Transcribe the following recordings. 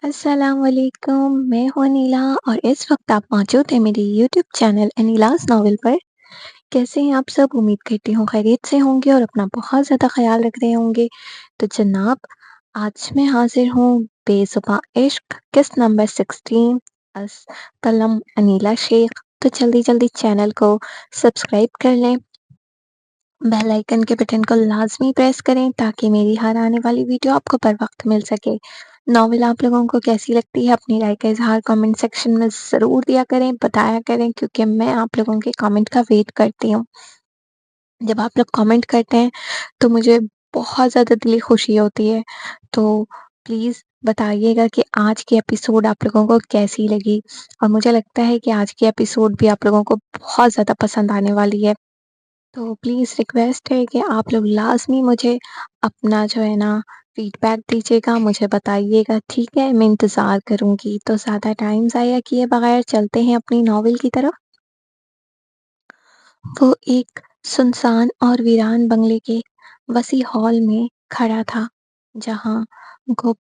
السلام علیکم، میں ہوں انیلا اور اس وقت آپ موجود ہیں میری یوٹیوب چینل انیلاز ناول پر۔ کیسے ہیں آپ سب؟ امید کرتی ہوں خیریت سے ہوں گے اور اپنا بہت زیادہ خیال رکھ رہے ہوں گے۔ تو جناب، آج میں حاضر ہوں بے زباں عشق قسط نمبر 16 از قلم انیلا شیخ۔ تو جلدی جلدی چینل کو سبسکرائب کر لیں، بیل آئیکن کے بٹن کو لازمی پریس کریں تاکہ میری ہر آنے والی ویڈیو آپ کو بر وقت مل سکے۔ ناول آپ لوگوں کو کیسی لگتی ہے اپنی رائے کا اظہار کامنٹ سیکشن میں ضرور دیا کریں، بتایا کریں، کیونکہ میں آپ لوگوں کے کامنٹ کا ویٹ کرتی ہوں۔ جب آپ لوگ کامنٹ کرتے ہیں تو مجھے بہت زیادہ دلی خوشی ہوتی ہے۔ تو پلیز بتائیے گا کہ آج کی ایپیسوڈ آپ لوگوں کو کیسی لگی، اور مجھے لگتا ہے کہ آج کی ایپیسوڈ بھی آپ لوگوں کو بہت زیادہ پسند آنے والی ہے۔ تو پلیز ریکویسٹ ہے کہ آپ لوگ لازمی مجھے اپنا جو ہے نا فیڈ بیک دیجیے گا، مجھے بتائیے گا، ٹھیک ہے؟ میں انتظار کروں گی۔ تو زیادہ ٹائم ضائع کیے بغیر چلتے ہیں اپنی ناول کی طرف۔ وہ ایک سنسان اور ویران بنگلے کے وسیع ہال میں کھڑا تھا جہاں گپت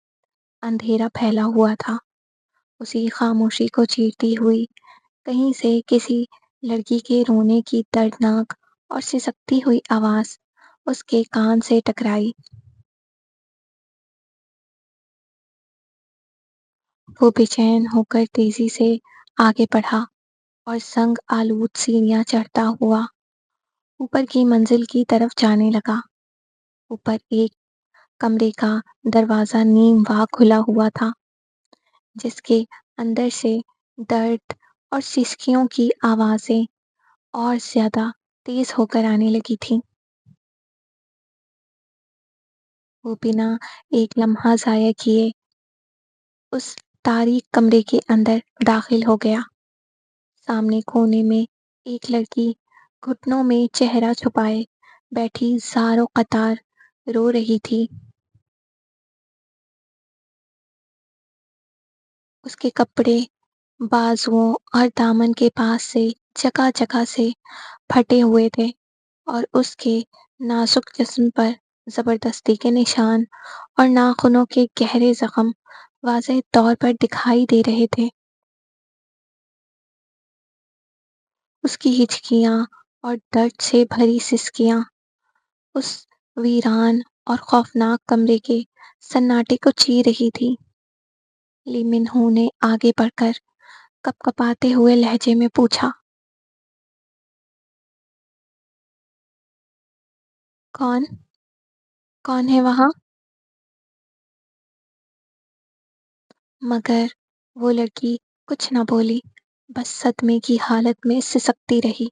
اندھیرا پھیلا ہوا تھا۔ اسی خاموشی کو چیرتی ہوئی کہیں سے کسی لڑکی کے رونے کی دردناک اور سسکتی ہوئی آواز اس کے کان سے ٹکرائی۔ وہ بے چین ہو کر تیزی سے آگے بڑھا اور سنگ آلود سیڑھیاں چڑھتا ہوا اوپر کی منزل کی طرف جانے لگا۔ اوپر ایک کمرے کا دروازہ نیم وا کھلا ہوا تھا جس کے اندر سے درد اور سسکیوں کی آوازیں اور زیادہ تیز ہو کر آنے لگی تھیں۔ وہ بنا ایک لمحہ ضائع کیے اس تاریک کمرے کے اندر داخل ہو گیا۔ سامنے کونے میں ایک لڑکی گھٹنوں میں چہرہ چھپائے بیٹھی زار و قطار رو رہی تھی۔ اس کے کپڑے بازوؤں اور دامن کے پاس سے جگہ جگہ سے پھٹے ہوئے تھے اور اس کے نازک جسم پر زبردستی کے نشان اور ناخنوں کے گہرے زخم واضح طور پر دکھائی دے رہے تھے۔ اس کی ہچکیاں اور درد سے بھری سسکیاں اس ویران اور خوفناک کمرے کے سناٹے کو چیر رہی تھی۔ لی من ہو نے آگے بڑھ کر کپ کپاتے ہوئے لہجے میں پوچھا، کون کون ہے وہاں؟ مگر وہ لڑکی کچھ نہ بولی، بس صدمے کی حالت میں سسکتی رہی۔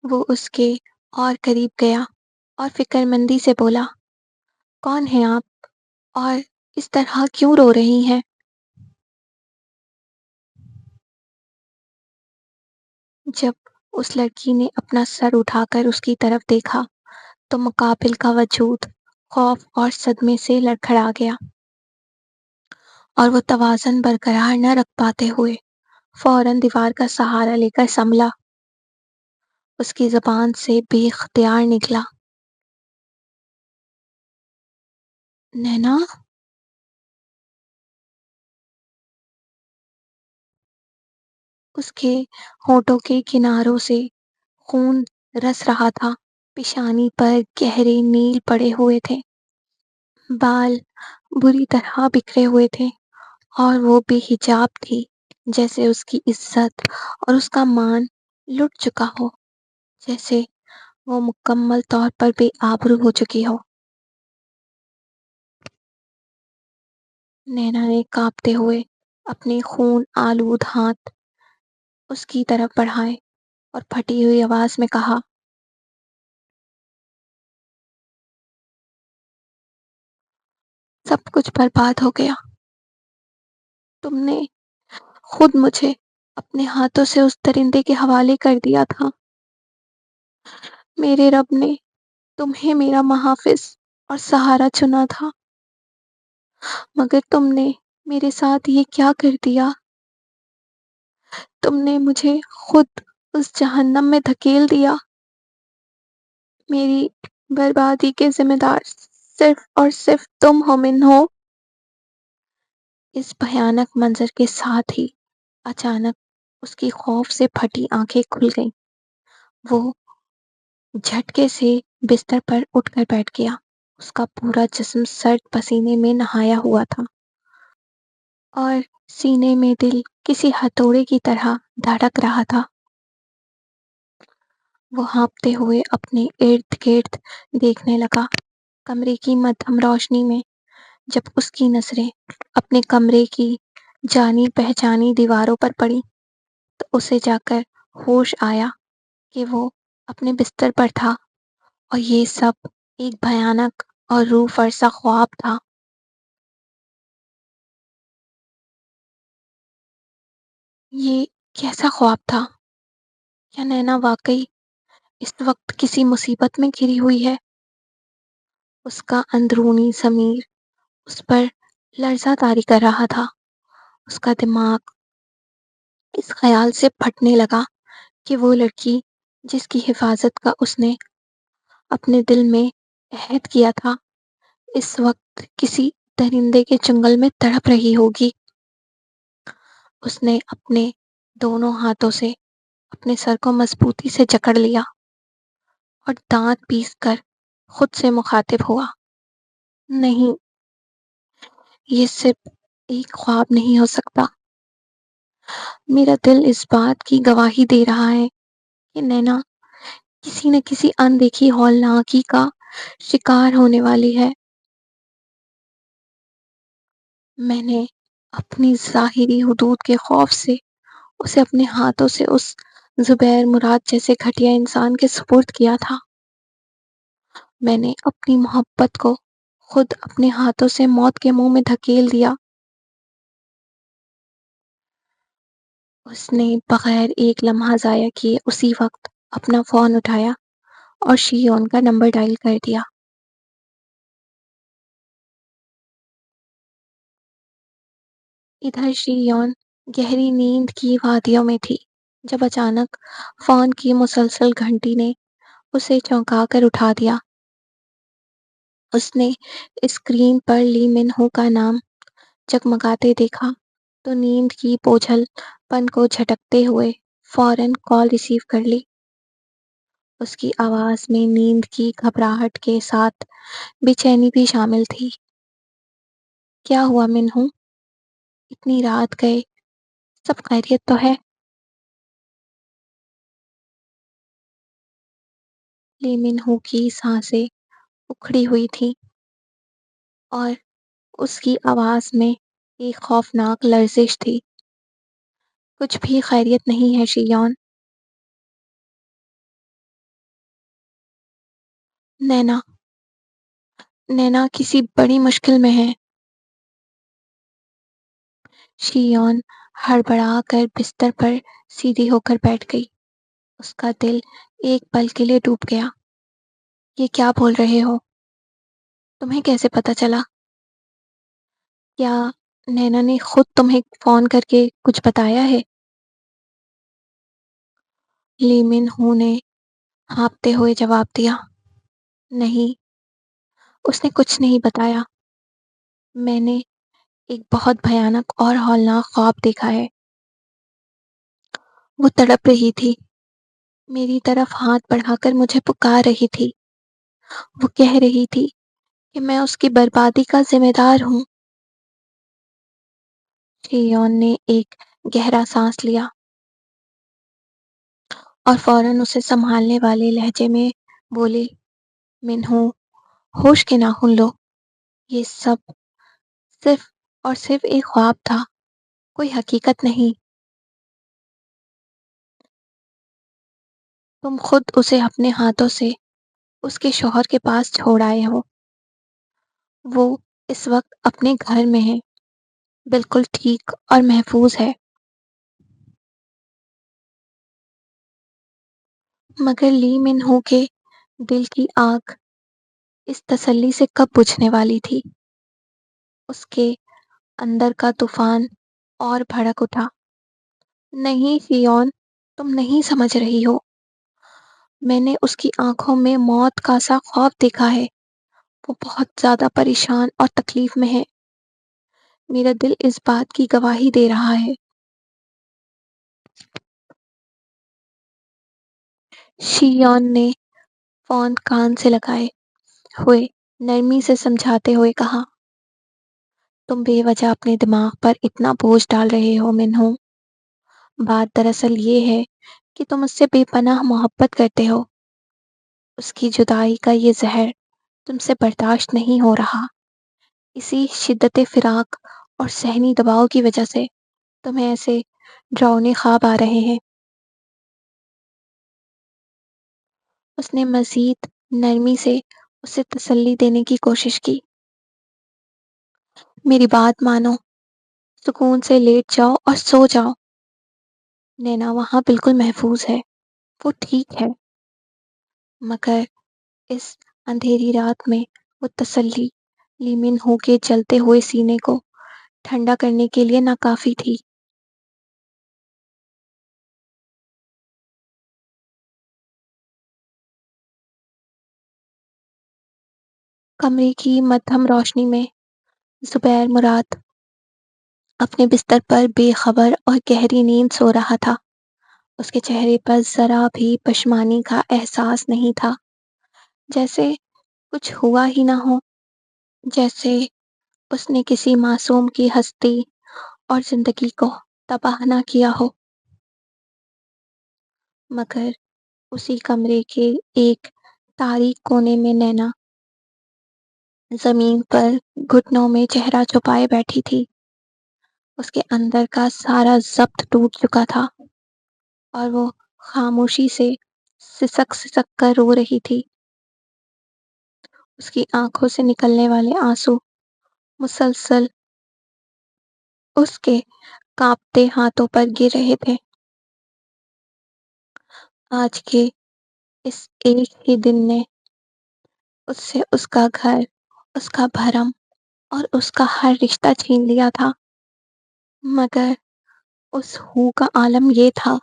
وہ اس کے اور قریب گیا اور فکر مندی سے بولا، کون ہیں آپ اور اس طرح کیوں رو رہی ہیں؟ جب اس لڑکی نے اپنا سر اٹھا کر اس کی طرف دیکھا تو مقابل کا وجود خوف اور صدمے سے لڑکھڑا گیا، اور وہ توازن برقرار نہ رکھ پاتے ہوئے فوراً دیوار کا سہارا لے کر سنبھلا۔ اس کی زبان سے بے اختیار نکلا، نینا۔ اس کے ہونٹوں کے کناروں سے خون رس رہا تھا، پیشانی پر گہرے نیل پڑے ہوئے تھے، بال بری طرح بکھرے ہوئے تھے، اور وہ بے حجاب تھی، جیسے اس کی عزت اور اس کا مان لٹ چکا ہو، جیسے وہ مکمل طور پر بے آبرو ہو چکی ہو۔ نینا نے کانپتے ہوئے اپنے خون آلود ہاتھ اس کی طرف بڑھائے اور پھٹی ہوئی آواز میں کہا، سب کچھ برباد ہو گیا۔ تم نے خود مجھے اپنے ہاتھوں سے اس درندے کے حوالے کر دیا تھا۔ میرے رب نے تمہیں میرا محافظ اور سہارا چنا تھا، مگر تم نے میرے ساتھ یہ کیا کر دیا؟ تم نے مجھے خود اس جہنم میں دھکیل دیا۔ میری بربادی کے ذمہ دار صرف اور صرف تم ہو منہو۔ اس بھیانک منظر کے ساتھ ہی اچانک اس کی خوف سے پھٹی آنکھیں کھل گئیں۔ وہ جھٹکے سے بستر پر اٹھ کر بیٹھ گیا۔ اس کا پورا جسم سرد پسینے میں نہایا ہوا تھا اور سینے میں دل کسی ہتھوڑے کی طرح دھڑک رہا تھا۔ وہ ہانپتے ہوئے اپنے ارد گرد دیکھنے لگا۔ کمرے کی مدھم روشنی میں جب اس کی نظریں اپنے کمرے کی جانی پہچانی دیواروں پر پڑی تو اسے جا کر ہوش آیا کہ وہ اپنے بستر پر تھا اور یہ سب ایک بھیانک اور روح فرسا خواب تھا۔ یہ کیسا خواب تھا؟ کیا نینا واقعی اس وقت کسی مصیبت میں گھری ہوئی ہے؟ اس کا اندرونی ضمیر اس پر لرزہ طاری کر رہا تھا۔ اس کا دماغ اس خیال سے پھٹنے لگا کہ وہ لڑکی جس کی حفاظت کا اس نے اپنے دل میں عہد کیا تھا اس وقت کسی درندے کے چنگل میں تڑپ رہی ہوگی۔ اس نے اپنے دونوں ہاتھوں سے اپنے سر کو مضبوطی سے جکڑ لیا اور دانت پیس کر خود سے مخاطب ہوا، نہیں، یہ صرف ایک خواب نہیں ہو سکتا۔ میرا دل اس بات کی گواہی دے رہا ہے کہ نینا کسی نہ کسی اندیکھی ہولناکی کا شکار ہونے والی ہے۔ میں نے اپنی ظاہری حدود کے خوف سے اسے اپنے ہاتھوں سے اس زبیر مراد جیسے گھٹیا انسان کے سپرد کیا تھا۔ میں نے اپنی محبت کو خود اپنے ہاتھوں سے موت کے منہ میں دھکیل دیا۔ اس نے بغیر ایک لمحہ ضائع کیے اسی وقت اپنا فون اٹھایا اور شیون کا نمبر ڈائل کر دیا۔ ادھر شیون گہری نیند کی وادیوں میں تھی جب اچانک فون کی مسلسل گھنٹی نے اسے چونکا کر اٹھا دیا۔ اس نے اسکرین پر لی من ہو کا نام جگمگاتے دیکھا تو نیند کی بوجھل پن کو جھٹکتے ہوئے فوراً کال ریسیو کر لی۔ اس کی آواز میں نیند کی گھبراہٹ کے ساتھ بے چینی بھی شامل تھی۔ کیا ہوا منہو؟ اتنی رات گئے، سب خیریت تو ہے؟ لی منہو کی سانسیں اکھڑی ہوئی تھیں اور اس کی آواز میں ایک خوفناک لرزش تھی۔ کچھ بھی خیریت نہیں ہے شیون۔ نینا نینا کسی بڑی مشکل میں ہے۔ شیون ہڑبڑا کر بستر پر سیدھی ہو کر بیٹھ گئی۔ اس کا دل ایک پل کے لیے ڈوب گیا۔ یہ کیا بول رہے ہو؟ تمہیں کیسے پتا چلا؟ کیا نینا نے خود تمہیں فون کر کے کچھ بتایا ہے؟ لی من ہو نے ہانپتے ہوئے جواب دیا، نہیں، اس نے کچھ نہیں بتایا۔ میں نے ایک بہت بھیانک اور ہولناک خواب دیکھا ہے۔ وہ تڑپ رہی تھی، میری طرف ہاتھ بڑھا کر مجھے پکار رہی تھی۔ وہ کہہ رہی تھی کہ میں اس کی بربادی کا ذمہ دار ہوں۔ شیون نے ایک گہرا سانس لیا اور فوراً اسے سنبھالنے والے لہجے میں بولی، منہو، ہوش کے ناخن لو، یہ سب صرف اور صرف ایک خواب تھا، کوئی حقیقت نہیں۔ تم خود اسے اپنے ہاتھوں سے اس کے شوہر کے پاس چھوڑ آئے ہو۔ وہ اس وقت اپنے گھر میں ہے، بالکل ٹھیک اور محفوظ ہے۔ مگر لی من ہو کے دل کی آگ اس تسلی سے کب بجھنے والی تھی؟ اس کے اندر کا طوفان اور بھڑک اٹھا۔ نہیں شیون، تم نہیں سمجھ رہی ہو۔ میں نے اس کی آنکھوں میں موت کا سا خوف دیکھا ہے۔ وہ بہت زیادہ پریشان اور تکلیف میں ہے۔ میرا دل اس بات کی گواہی دے رہا ہے۔ شیون نے فون کان سے لگائے ہوئے نرمی سے سمجھاتے ہوئے کہا، تم بے وجہ اپنے دماغ پر اتنا بوجھ ڈال رہے ہو منہو۔ بات دراصل یہ ہے کہ تم اس سے بے پناہ محبت کرتے ہو۔ اس کی جدائی کا یہ زہر تم سے برداشت نہیں ہو رہا۔ اسی شدت فراق اور ذہنی دباؤ کی وجہ سے تمہیں ایسے ڈراؤنے خواب آ رہے ہیں۔ اس نے مزید نرمی سے اسے تسلی دینے کی کوشش کی۔ میری بات مانو، سکون سے لیٹ جاؤ اور سو جاؤ۔ نینا وہاں بالکل محفوظ ہے، وہ ٹھیک ہے۔ مگر اس اندھیری رات میں وہ تسلی لیمن ہو کے جلتے ہوئے سینے کو ٹھنڈا کرنے کے لیے ناکافی تھی۔ کمرے کی مدھم روشنی میں زبیر مراد اپنے بستر پر بے خبر اور گہری نیند سو رہا تھا۔ اس کے چہرے پر ذرا بھی پشیمانی کا احساس نہیں تھا، جیسے کچھ ہوا ہی نہ ہو، جیسے اس نے کسی معصوم کی ہستی اور زندگی کو تباہ نہ کیا ہو۔ مگر اسی کمرے کے ایک تاریک کونے میں نینا زمین پر گھٹنوں میں چہرہ چھپائے بیٹھی تھی۔ اس کے اندر کا سارا ضبط ٹوٹ چکا تھا اور وہ خاموشی سے سسک سسک کر رو رہی تھی۔ اس کی آنکھوں سے نکلنے والے آنسو مسلسل اس کے کانپتے ہاتھوں پر گر رہے تھے۔ آج کے اس ایک ہی دن نے اس سے اس کا گھر، اس کا بھرم اور اس کا ہر رشتہ چھین لیا تھا۔ مگر اس ہو کا عالم یہ تھا،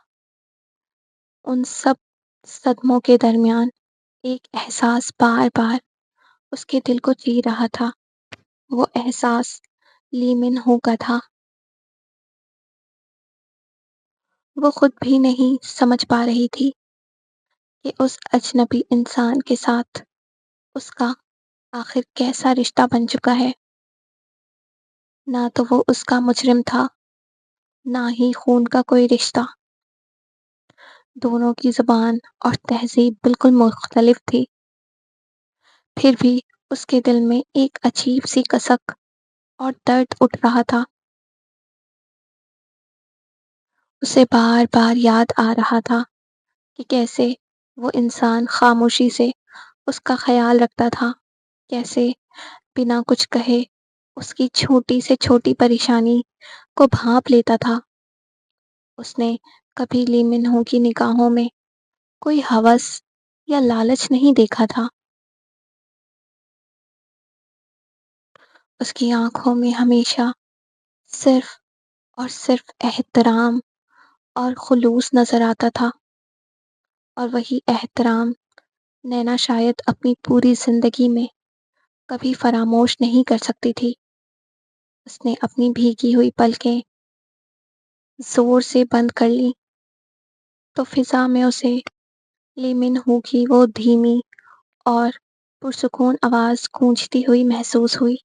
ان سب صدموں کے درمیان ایک احساس بار بار اس کے دل کو چیر رہا تھا۔ وہ احساس لیمن ہو کا تھا۔ وہ خود بھی نہیں سمجھ پا رہی تھی کہ اس اجنبی انسان کے ساتھ اس کا آخر کیسا رشتہ بن چکا ہے۔ نہ تو وہ اس کا مجرم تھا، نہ ہی خون کا کوئی رشتہ۔ دونوں کی زبان اور تہذیب بالکل مختلف تھی، پھر بھی اس کے دل میں ایک عجیب سی کسک اور درد اٹھ رہا تھا۔ اسے بار بار یاد آ رہا تھا کہ کیسے وہ انسان خاموشی سے اس کا خیال رکھتا تھا، کیسے بنا کچھ کہے اس کی چھوٹی سے چھوٹی پریشانی کو بھانپ لیتا تھا۔ اس نے کبھی لیمن ہو کی نگاہوں میں کوئی ہوس یا لالچ نہیں دیکھا تھا۔ اس کی آنکھوں میں ہمیشہ صرف اور صرف احترام اور خلوص نظر آتا تھا، اور وہی احترام نینا شاید اپنی پوری زندگی میں کبھی فراموش نہیں کر سکتی تھی۔ اس نے اپنی بھیگی ہوئی پلکیں زور سے بند کر لی تو فضا میں اسے لیمن ہو کی وہ دھیمی اور پرسکون آواز گونجتی ہوئی محسوس ہوئی،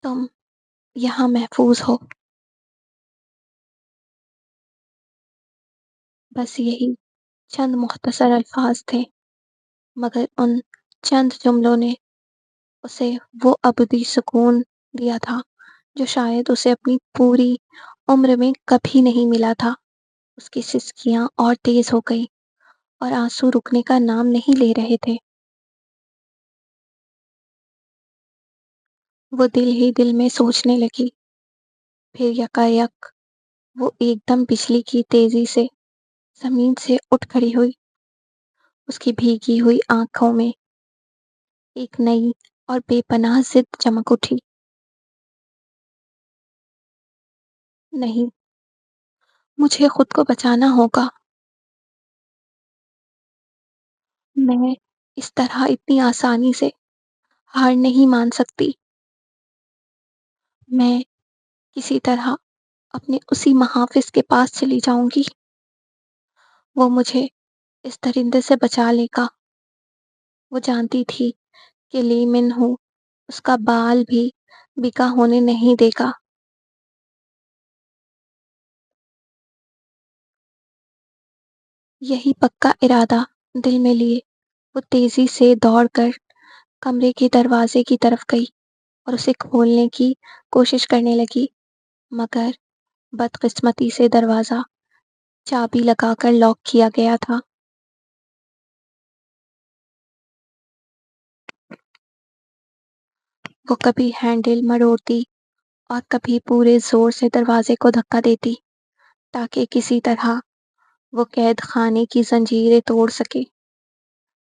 تم یہاں محفوظ ہو۔ بس یہی چند مختصر الفاظ تھے، مگر ان چند جملوں نے اسے وہ ابدی سکون دیا تھا جو شاید اسے اپنی پوری عمر میں کبھی نہیں ملا تھا۔ اس کی سسکیاں اور تیز ہو گئی اور آنسو رکنے کا نام نہیں لے رہے تھے۔ وہ دل ہی دل میں سوچنے لگی، پھر یکایک وہ ایک دم بجلی کی تیزی سے زمین سے اٹھ کھڑی ہوئی۔ اس کی بھیگی ہوئی آنکھوں میں ایک نئی اور بے پناہ ضد چمک اٹھی۔ نہیں، مجھے خود کو بچانا ہوگا۔ میں اس طرح اتنی آسانی سے ہار نہیں مان سکتی۔ میں کسی طرح اپنے اسی محافظ کے پاس چلی جاؤں گی، وہ مجھے اس درندے سے بچا لے گا۔ وہ جانتی تھی کہ لی من ہو اس کا بال بھی بکا ہونے نہیں دے گا۔ یہی پکا ارادہ دل میں لیے وہ تیزی سے دوڑ کر کمرے کے دروازے کی طرف گئی اور اسے کھولنے کی کوشش کرنے لگی، مگر بدقسمتی سے دروازہ چابی لگا کر لاک کیا گیا تھا۔ وہ کبھی ہینڈل مروڑتی اور کبھی پورے زور سے دروازے کو دھکا دیتی تاکہ کسی طرح وہ قید خانے کی زنجیریں توڑ سکے۔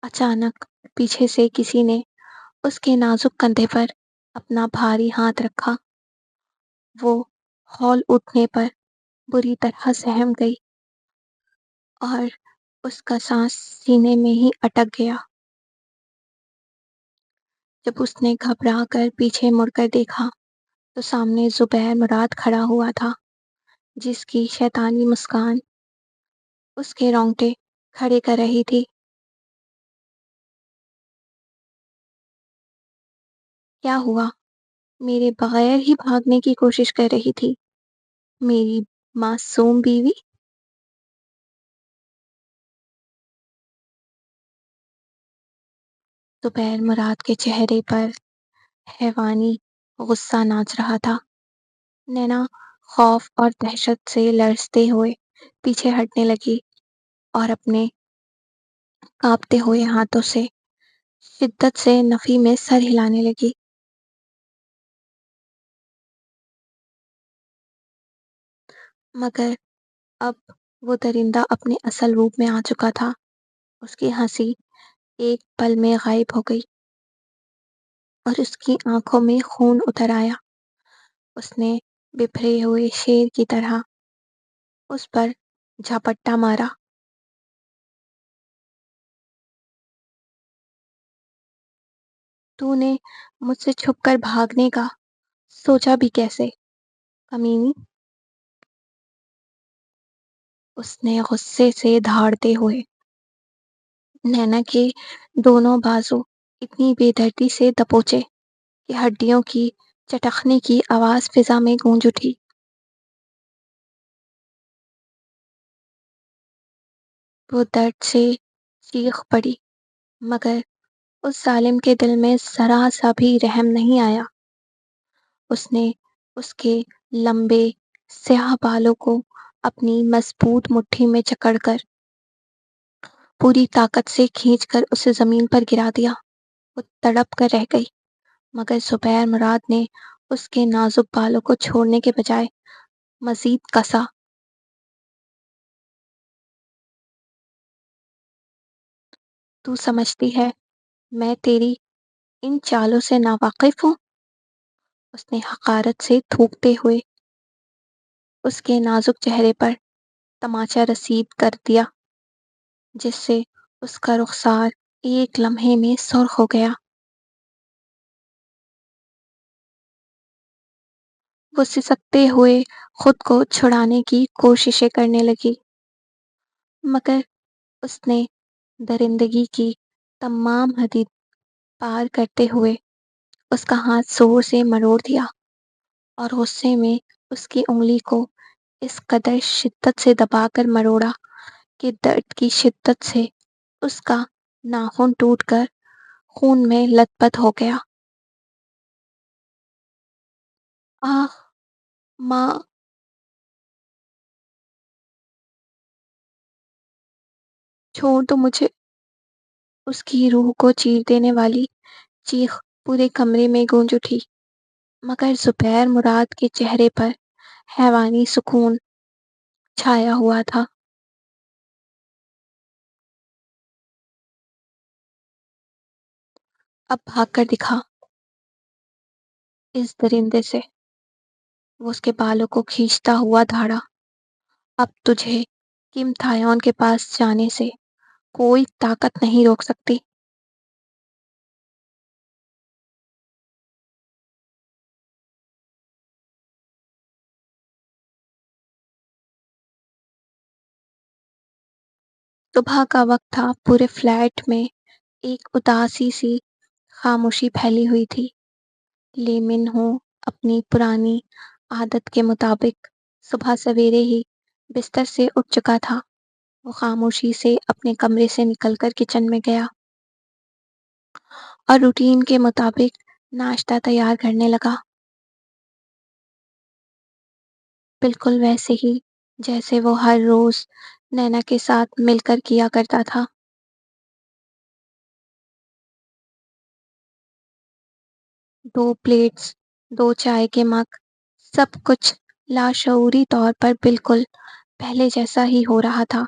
اچانک پیچھے سے کسی نے اس کے نازک کندھے پر اپنا بھاری ہاتھ رکھا۔ وہ ہول اٹھنے پر بری طرح سہم گئی اور اس کا سانس سینے میں ہی اٹک گیا۔ جب اس نے گھبرا کر پیچھے مڑ کر دیکھا تو سامنے زبیر مراد کھڑا ہوا تھا، جس کی شیطانی مسکان اس کے رونگٹے کھڑے کر رہی تھی۔ کیا ہوا؟ میرے بغیر ہی بھاگنے کی کوشش کر رہی تھی میری معصوم بیوی؟ زبیر مراد کے چہرے پر حیوانی غصہ ناچ رہا تھا۔ نینا خوف اور دہشت سے لرزتے ہوئے پیچھے ہٹنے لگی اور اپنے کانپتے ہوئے ہاتھوں سے شدت سے نفی میں سر ہلانے لگی۔ مگر اب وہ درندہ اپنے اصل روپ میں آ چکا تھا۔ اس کی ہنسی ایک پل میں غائب ہو گئی اور اس کی آنکھوں میں خون اتر آیا۔ اس نے بپھرے ہوئے شیر کی طرح اس پر جھپٹا مارا۔ تو نے مجھ سے چھپ کر بھاگنے کا سوچا بھی کیسے، کمینی؟ اس نے غصے سے دھاڑتے ہوئے نینا کے دونوں بازو اتنی بے دردی سے دبوچے کہ ہڈیوں کی چٹخنے کی آواز فضا میں گونج اٹھی۔ وہ درد سے چیخ پڑی، مگر اس ظالم کے دل میں ذرا سا بھی رحم نہیں آیا۔ اس نے اس کے لمبے سیاہ بالوں کو اپنی مضبوط مٹھی میں جکڑ کر پوری طاقت سے کھینچ کر اسے زمین پر گرا دیا۔ وہ تڑپ کر رہ گئی، مگر زبیر مراد نے اس کے نازک بالوں کو چھوڑنے کے بجائے مزید کسا۔ تو سمجھتی ہے میں تیری ان چالوں سے ناواقف ہوں؟ اس نے حقارت سے تھوکتے ہوئے اس کے نازک چہرے پر تماچا رسید کر دیا، جس سے اس کا رخسار ایک لمحے میں سرخ ہو گیا۔ وہ سسکتے ہوئے خود کو چھڑانے کی کوششیں کرنے لگی، مگر اس نے درندگی کی تمام حدیں پار کرتے ہوئے اس کا ہاتھ زور سے مروڑ دیا اور غصے میں اس کی انگلی کو اس قدر شدت سے دبا کر مروڑا کہ درد کی شدت سے اس کا ناخن ٹوٹ کر خون میں لت پت ہو گیا۔ آہ ماں! چھوڑ دو مجھے! اس کی روح کو چیر دینے والی چیخ پورے کمرے میں گونج اٹھی، مگر زبیر مراد کے چہرے پر حیوانی سکون چھایا ہوا تھا۔ اب بھاگ کر دکھا اس درندے سے، وہ اس کے بالوں کو کھینچتا ہوا دھاڑا۔ اب تجھے کم تھایون کے پاس جانے سے کوئی طاقت نہیں روک سکتی۔ صبح کا وقت تھا، پورے فلیٹ میں ایک اداسی سی خاموشی پھیلی ہوئی تھی۔ لیمن ہوں اپنی پرانی عادت کے مطابق صبح سویرے ہی بستر سے اٹھ چکا تھا۔ وہ خاموشی سے اپنے کمرے سے نکل کر کچن میں گیا اور روٹین کے مطابق ناشتہ تیار کرنے لگا، بالکل ویسے ہی جیسے وہ ہر روز نینا کے ساتھ مل کر کیا کرتا تھا۔ 2 پلیٹس، 2 چائے کے مگ، سب کچھ لاشعوری طور پر بالکل پہلے جیسا ہی ہو رہا تھا۔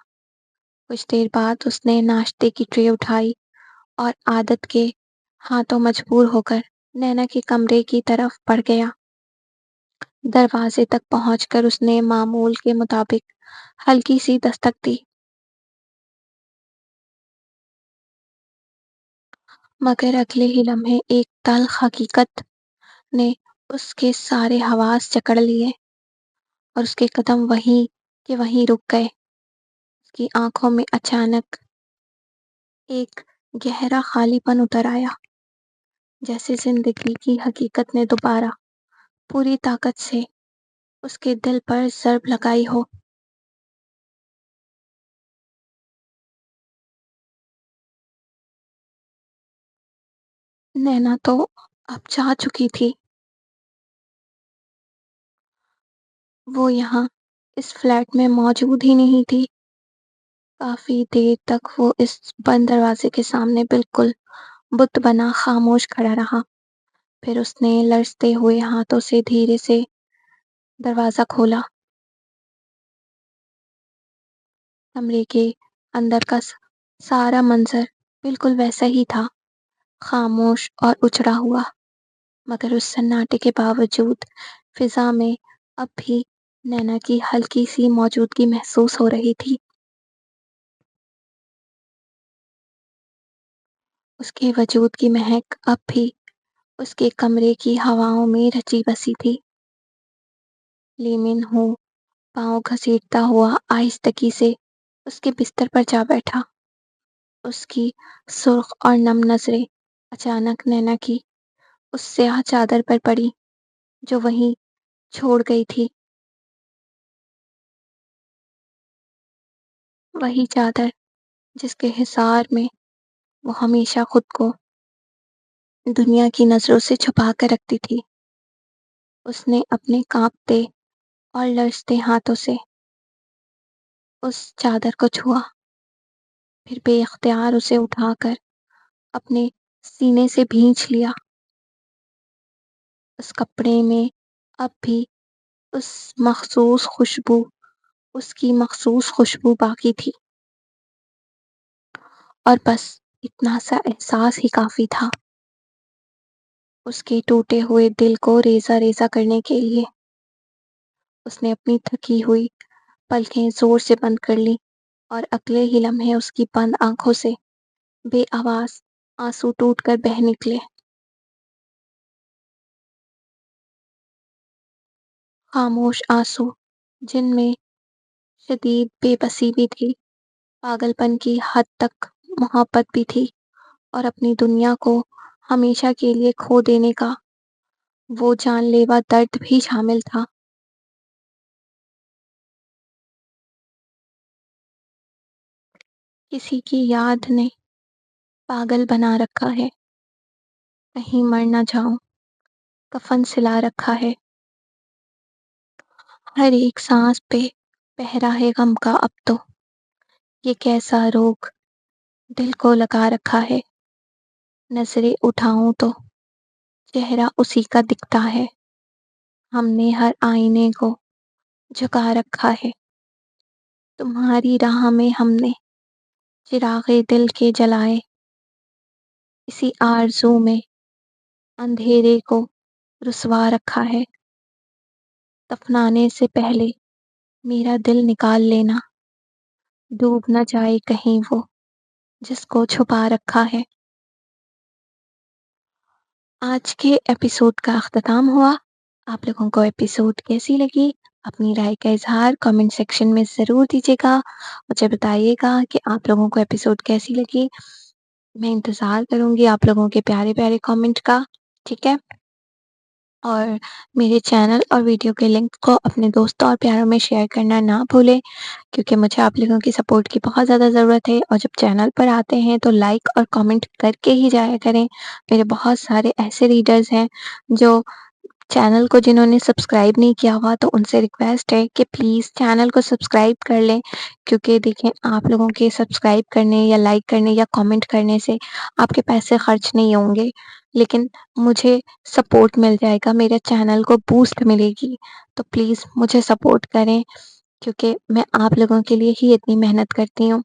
کچھ دیر بعد اس نے ناشتے کی ٹرے اٹھائی اور عادت کے ہاتھوں مجبور ہو کر نینا کے کمرے کی طرف بڑھ گیا۔ دروازے تک پہنچ کر اس نے معمول کے مطابق ہلکی سی دستک دی، مگر اگلے ہی لمحے ایک تلخ حقیقت نے اس کے سارے حواس جکڑ لیے اور اس کے قدم وہیں کہ وہیں رک گئے۔ اس کی آنکھوں میں اچانک ایک گہرا خالی پن اتر آیا، جیسے زندگی کی حقیقت نے دوبارہ پوری طاقت سے اس کے دل پر ضرب لگائی ہو۔ نینا تو اب جا چکی تھی، وہ یہاں اس فلیٹ میں موجود ہی نہیں تھی۔ کافی دیر تک وہ اس بند دروازے کے سامنے بالکل بت بنا خاموش کھڑا رہا۔ پھر اس نے لرزتے ہوئے ہاتھوں سے دھیرے سے دروازہ کھولا۔ کمرے کے اندر کا سارا منظر بالکل ویسا ہی تھا، خاموش اور اجڑا ہوا، مگر اس سناٹے کے باوجود فضا میں اب بھی نینا کی ہلکی سی موجودگی محسوس ہو رہی تھی۔ اس کے وجود کی مہک اب بھی اس کے کمرے کی ہواؤں میں رچی بسی تھی۔ لیمن ہو پاؤں گھسیٹتا ہوا آہستگی سے اس کے بستر پر جا بیٹھا۔ اس کی سرخ اور نم نظریں اچانک نینا کی اس سیاہ چادر پر پڑی جو وہیں چھوڑ گئی تھی۔ وہی چادر جس کے حصار میں وہ ہمیشہ خود کو دنیا کی نظروں سے چھپا کر رکھتی تھی۔ اس نے اپنے کانپتے اور لرزتے ہاتھوں سے اس چادر کو چھوا، پھر بے اختیار اسے اٹھا کر اپنے سینے سے بھینچ لیا۔ اس کپڑے میں اب بھی اس مخصوص خوشبو اس کی مخصوص خوشبو باقی تھی، اور بس اتنا سا احساس ہی کافی تھا اس کے ٹوٹے ہوئے دل کو ریزہ ریزہ کرنے کے لیے۔ اس نے اپنی تھکی ہوئی پلکیں زور سے بند کر لی اور اگلے ہی لمحے اس کی بند آنکھوں سے بے آواز آنسو ٹوٹ کر بہہ نکلے۔ خاموش آنسو جن میں شدید بے بسی بھی تھی، پاگل پن کی حد تک محبت بھی تھی، اور اپنی دنیا کو ہمیشہ کے لیے کھو دینے کا وہ جان لیوا درد بھی شامل تھا۔ کسی کی یاد نے پاگل بنا رکھا ہے، کہیں مر نہ جاؤں کفن سلا رکھا ہے، ہر ایک سانس پہ پہرا ہے غم کا اب تو، یہ کیسا روگ دل کو لگا رکھا ہے، نظریں اٹھاؤں تو چہرہ اسی کا دکھتا ہے، ہم نے ہر آئینے کو جھکا رکھا ہے، تمہاری راہ میں ہم نے چراغ دل کے جلائے، اسی آرزو میں اندھیرے کو رسوا رکھا ہے، دفنانے سے پہلے میرا دل نکال لینا، ڈوب نہ جائے کہیں وہ جس کو چھپا رکھا ہے۔ آج کے ایپیسوڈ کا اختتام ہوا۔ آپ لوگوں کو ایپیسوڈ کیسی لگی اپنی رائے کا اظہار کامنٹ سیکشن میں ضرور دیجیے گا، مجھے بتائیے گا کہ آپ لوگوں کو ایپیسوڈ کیسی لگی۔ میں انتظار کروں گی آپ لوگوں کے پیارے پیارے کامنٹ کا، ٹھیک ہے؟ اور میرے چینل اور ویڈیو کے لنک کو اپنے دوستوں اور پیاروں میں شیئر کرنا نہ بھولیں، کیونکہ مجھے آپ لوگوں کی سپورٹ کی بہت زیادہ ضرورت ہے۔ اور جب چینل پر آتے ہیں تو لائک اور کامنٹ کر کے ہی جایا کریں۔ میرے بہت سارے ایسے ریڈرز ہیں جو چینل کو جنہوں نے سبسکرائب نہیں کیا ہوا، تو ان سے ریکویسٹ ہے کہ پلیز چینل کو سبسکرائب کر لیں، کیونکہ دیکھیں آپ لوگوں کے سبسکرائب کرنے یا لائک کرنے یا کامنٹ کرنے سے آپ کے پیسے خرچ نہیں ہوں گے، لیکن مجھے سپورٹ مل جائے گا، میرے چینل کو بوسٹ ملے گی۔ تو پلیز مجھے سپورٹ کریں، کیونکہ میں آپ لوگوں کے لیے ہی اتنی محنت کرتی ہوں۔